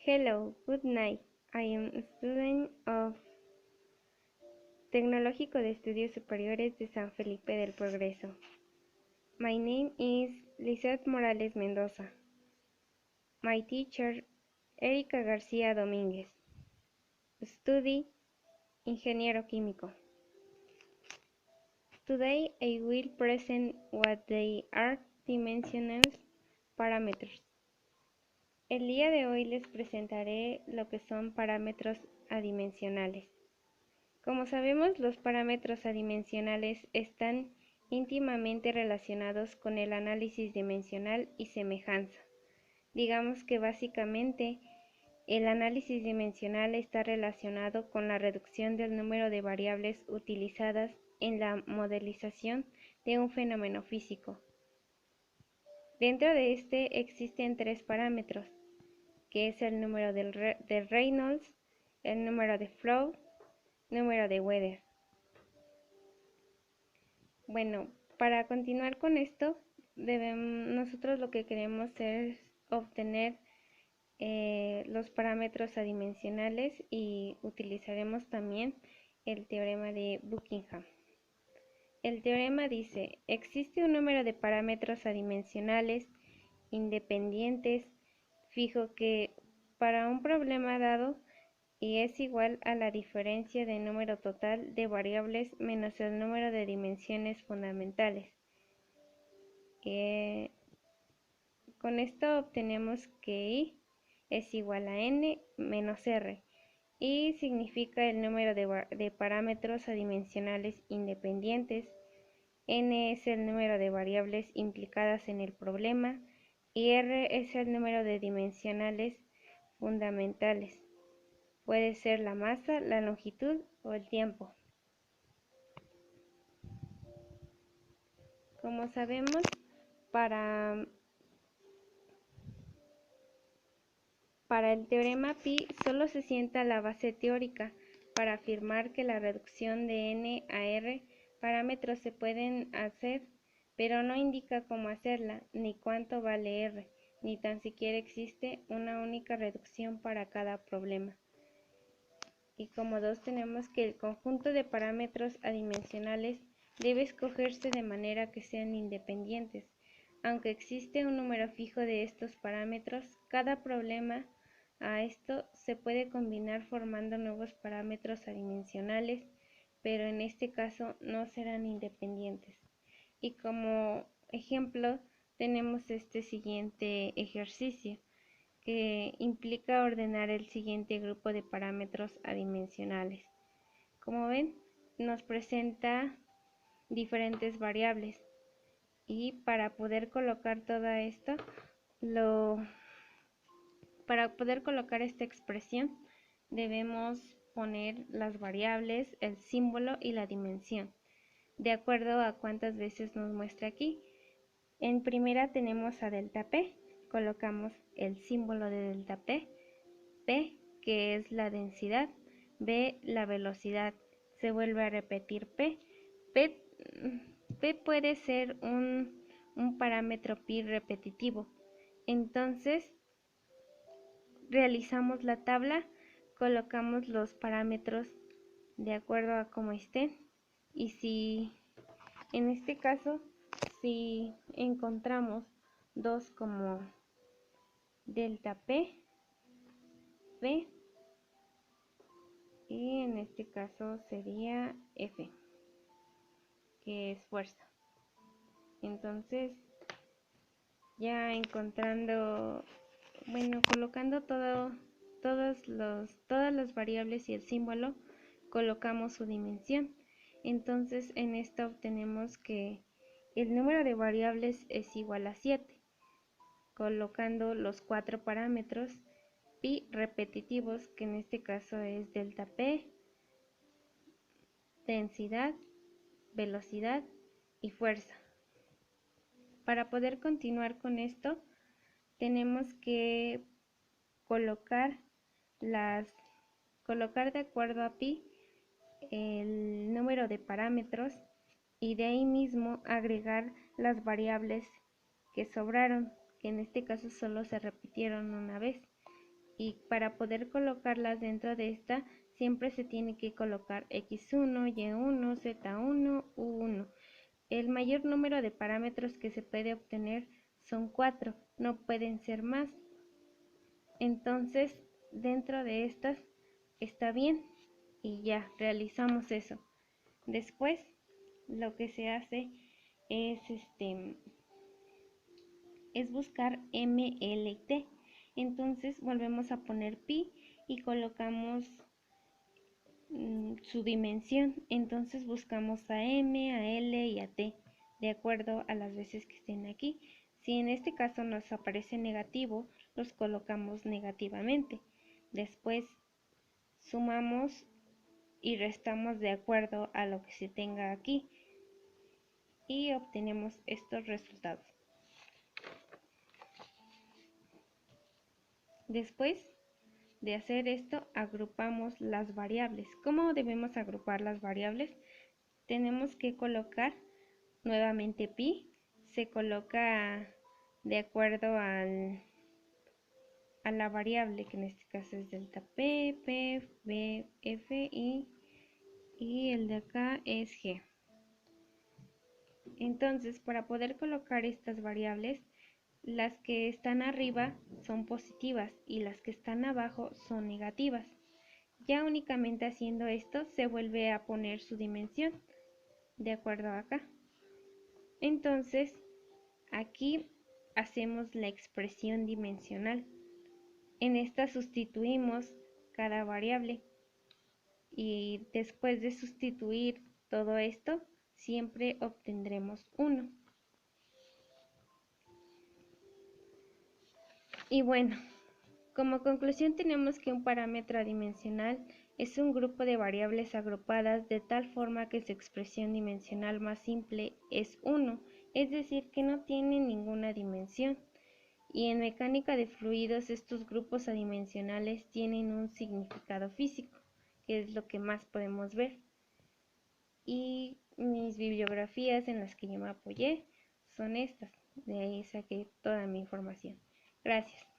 Hello, good night. I am a student of Tecnológico de Estudios Superiores de San Felipe del Progreso. My name is Lizeth Morales Mendoza. My teacher, Erika García Domínguez. Study, Ingeniero Químico. Today I will present what they are dimensional parameters. El día de hoy les presentaré lo que son parámetros adimensionales. Como sabemos, los parámetros adimensionales están íntimamente relacionados con el análisis dimensional y semejanza. Digamos que básicamente el análisis dimensional está relacionado con la reducción del número de variables utilizadas en la modelización de un fenómeno físico. Dentro de este existen tres parámetros, que es el número de Reynolds, el número de Flow, número de Weather. Bueno, para continuar con esto, nosotros lo que queremos es obtener los parámetros adimensionales y utilizaremos también el teorema de Buckingham. El teorema dice: existe un número de parámetros adimensionales independientes fijo que para un problema dado y es igual a la diferencia de número total de variables menos el número de dimensiones fundamentales. Con esto obtenemos que I es igual a n menos r. I significa el número de parámetros adimensionales independientes, n es el número de variables implicadas en el problema y r es el número de dimensionales fundamentales. Puede ser la masa, la longitud o el tiempo. Como sabemos, para el teorema Pi solo se sienta la base teórica para afirmar que la reducción de n a r parámetros se pueden hacer, pero no indica cómo hacerla, ni cuánto vale r, ni tan siquiera existe una única reducción para cada problema. Y como dos, tenemos que el conjunto de parámetros adimensionales debe escogerse de manera que sean independientes. Aunque existe un número fijo de estos parámetros, cada problema a esto se puede combinar formando nuevos parámetros adimensionales, pero en este caso no serán independientes. Y como ejemplo tenemos este siguiente ejercicio, que implica ordenar el siguiente grupo de parámetros adimensionales. Como ven, nos presenta diferentes variables y para poder colocar todo esto, para poder colocar esta expresión debemos poner las variables, el símbolo y la dimensión, de acuerdo a cuántas veces nos muestra aquí. En primera tenemos a delta P. Colocamos el símbolo de delta P, P que es la densidad, B la velocidad, se vuelve a repetir P. P puede ser un parámetro pi repetitivo. Entonces realizamos la tabla, colocamos los parámetros de acuerdo a cómo estén, y si en este caso si encontramos dos como delta P, P, y en este caso sería F, que es fuerza. Entonces, ya encontrando, colocando todas las variables y el símbolo, colocamos su dimensión. Entonces, en esta obtenemos que el número de variables es igual a 7, colocando los 4 parámetros pi repetitivos, que en este caso es delta P, densidad, velocidad y fuerza. Para poder continuar con esto, tenemos que colocar de acuerdo a pi el número de parámetros y de ahí mismo agregar las variables que sobraron, que en este caso solo se repitieron una vez. y para poder colocarlas dentro de esta siempre se tiene que colocar x1, y1, z1, u1. El mayor número de parámetros que se puede obtener son 4, no pueden ser más. Entonces dentro de estas está bien y ya realizamos eso. Después lo que se hace es buscar m, l y t. Entonces volvemos a poner pi y colocamos su dimensión. Entonces buscamos a m, a l y a t de acuerdo a las veces que estén aquí. Si en este caso nos aparece negativo, los colocamos negativamente. Después sumamos y restamos de acuerdo a lo que se tenga aquí y obtenemos estos resultados. Después de hacer esto, agrupamos las variables. ¿Cómo debemos agrupar las variables? Tenemos que colocar nuevamente pi, se coloca de acuerdo a la variable, que en este caso es delta p, p, b, f y el de acá es g. Entonces, para poder colocar estas variables, las que están arriba son positivas y las que están abajo son negativas. Ya únicamente haciendo esto se vuelve a poner su dimensión de acuerdo a acá. Entonces aquí hacemos la expresión dimensional. En esta sustituimos cada variable y después de sustituir todo esto siempre obtendremos 1. Y bueno, como conclusión tenemos que un parámetro adimensional es un grupo de variables agrupadas de tal forma que su expresión dimensional más simple es 1, es decir, que no tiene ninguna dimensión. Y en mecánica de fluidos estos grupos adimensionales tienen un significado físico, que es lo que más podemos ver. Y mis bibliografías en las que yo me apoyé son estas, de ahí saqué toda mi información. Gracias.